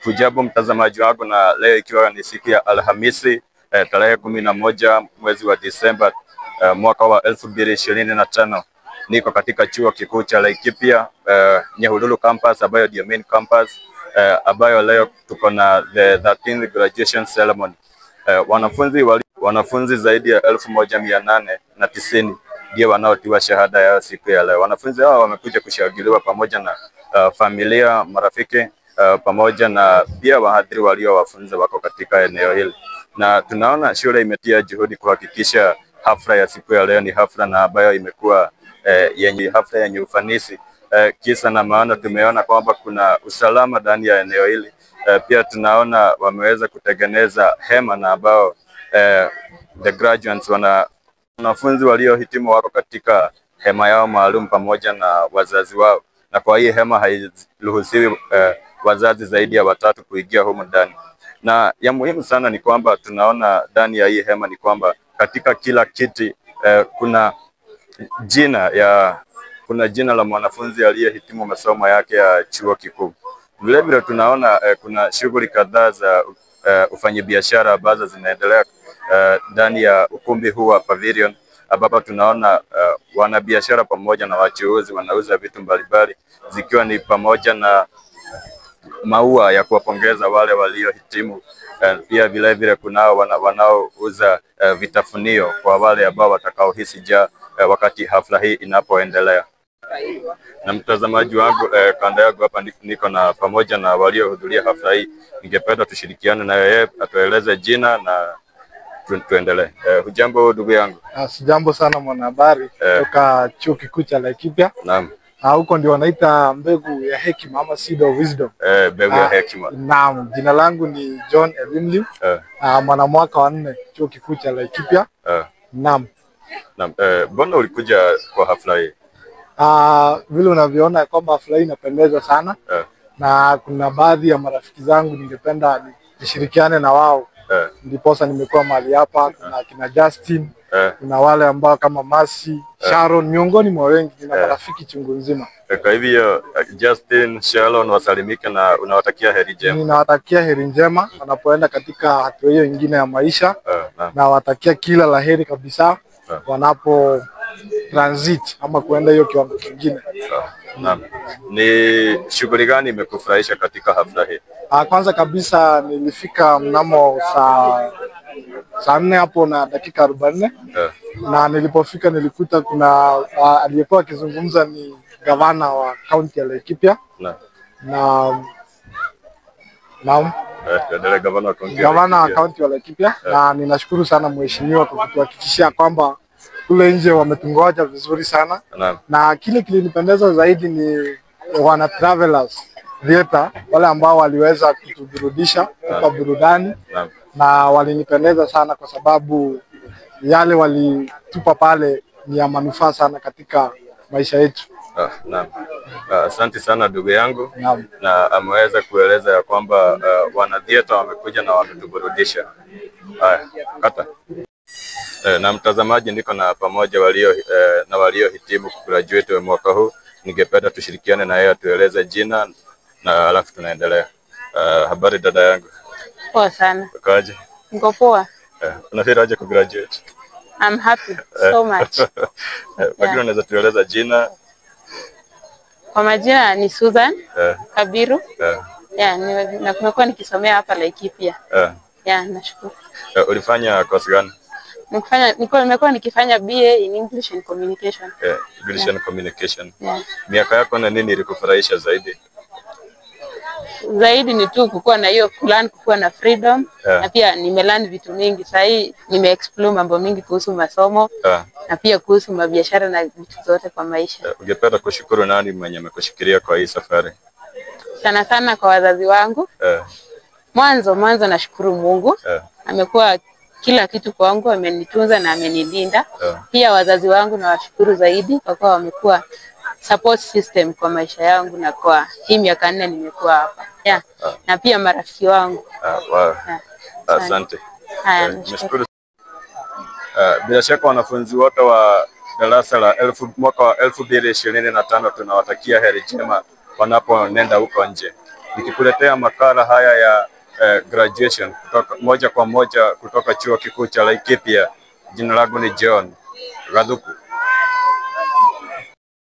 Hujambo mtazamaji wangu, na leo ikiwa ni siku ya Alhamisi tarehe 11 mwezi wa Disemba mwaka wa 2025, niko katika chuo kikuu cha Laikipia Nyahururu campus, ambayo ndio main campus, ambayo leo tuko na the 13th graduation ceremony. Wanafunzi zaidi ya 1890 ndio wanaotiwa shahada yao siku ya leo. Wanafunzi hao wamekuja kushangiliwa pamoja na familia, marafiki, pamoja na pia wahadhiri waliowafunza wako katika eneo hili, na tunaona shule imetia juhudi kuhakikisha hafla ya siku ya leo ni hafla na ambayo imekuwa yenye ufanisi. Kisa na maana, tumeona kwamba kuna usalama ndani ya eneo hili. Pia tunaona wameweza kutengeneza hema na ambao the graduates, wanafunzi waliohitimu wako katika hema yao maalum pamoja na wazazi wao, na kwa hii hema hairuhusiwi wazazi zaidi ya 3 kuingia humu ndani. Na ya muhimu sana ni kwamba tunaona ndani ya hii hema ni kwamba katika kila kiti kuna jina la mwanafunzi aliyehitimu masomo yake ya chuo kikuu. Vilevile tunaona kuna shughuli kadhaa za ufanyabiashara ambazo zinaendelea ndani ya ukumbi huu wa pavilion, ambapo tunaona wanabiashara pamoja na wachuuzi wanauza vitu mbalimbali, zikiwa ni pamoja na maua ya kuwapongeza wale waliohitimu. Pia vilevile kunao wanaouza vitafunio kwa wale ambao watakaohisi njaa wakati hafla hii inapoendelea. Na mtazamaji wangu, kanda yangu hapa niko na pamoja na waliohudhuria hafla hii. Ningependa tushirikiane na yeye atueleze jina na tuendelee. Hujambo ndugu yangu? Sijambo sana mwanahabari kutoka chuo kikuu cha Laikipia. Naam. Huko ndio wanaita mbegu ya hekima ama seed of wisdom. Mbegu ya hekima. Naam, jina langu ni John Elimliu. Mwanamwaka wa 4 chuo kikuu cha Laikipia. Naam. Naam. Mbona ulikuja kwa hafla hii? Vile unavyoona kwamba hafla hii inapendeza sana. Na kuna baadhi ya marafiki zangu ningependa nishirikiane na wao. Ndiposa nimekuwa mahali hapa. Kuna kina Justin, kuna wale ambao kama Masi, Sharon, miongoni mwa wengi. Nina marafiki chungu nzima. Kwa hivyo Justin, Sharon wasalimike na unawatakia heri njema. Ninawatakia heri njema wanapoenda katika hatua hiyo nyingine ya maisha. Na watakia kila laheri kabisa wanapo transit ama kuenda hiyo kiwango kingine. Naam. Ni shughuli gani imekufurahisha katika hafla hii? Kwanza kabisa nilifika mnamo saa 4 hapo na dakika 44. Na nilipofika nilikuta kuna aliyekuwa akizungumza ni gavana wa kaunti ya Laikipia. Gavana wa kaunti ya Laikipia. Na ninashukuru sana mheshimiwa kwa kutuhakikishia kwamba kule nje wametungoja vizuri sana. Na kile kilinipendeza zaidi ni wana travelers theater, wale ambao waliweza kutuburudisha kwa burudani. Na walinipendeza sana kwa sababu yale walitupa pale ni ya manufaa sana katika maisha yetu. Naam. Asante sana ndugu yangu. Na ameweza kueleza ya kwamba wana theater wamekuja na wametuburudisha. Kata. Na mtazamaji, niko na pamoja waliohitimu graduate wa mwaka huu. Ningependa tushirikiane na yeye atueleze jina na alafu tunaendelea. Habari dada yangu? Poa sana. Ukaje? Niko poa. Unafeel aje ku graduate? I'm happy so much. Pengine unaweza tueleza jina? Kwa majina ni Susan Kabiru. Na kumekuwa nikisomea hapa Laikipia. Nashukuru. Ulifanya course gani? Nimekuwa nikifanya BA in English and Communication. English and Communication. Miaka yako na nini ilikufurahisha zaidi? Zaidi ni tu kukuwa na hiyo plan, kukuwa na freedom. Na pia nimelearn vitu mingi. Sasa hii nime-explore mambo mingi kuhusu masomo. Na pia kuhusu mabiashara na vitu zote kwa maisha. Ungependa kushukuru nani mwenye amekushikilia kwa hii safari? Sana sana kwa wazazi wangu. Mwanzo nashukuru Mungu. Amekuwa kila kitu kwangu, amenitunza na amenilinda. Pia wazazi wangu na washukuru zaidi kwa kuwa wamekuwa support system kwa maisha yangu na kwa hii miaka 4 nimekuwa hapa. Na pia marafiki wangu. Asante. Nashukuru. Bila shaka wanafunzi wote wa darasa la mwaka wa 2025 tunawatakia heri njema wanaponenda huko nje. nikikuletea makala haya ya graduation moja kwa moja kutoka chuo kikuu cha Laikipia. Jina langu ni John Gathuku.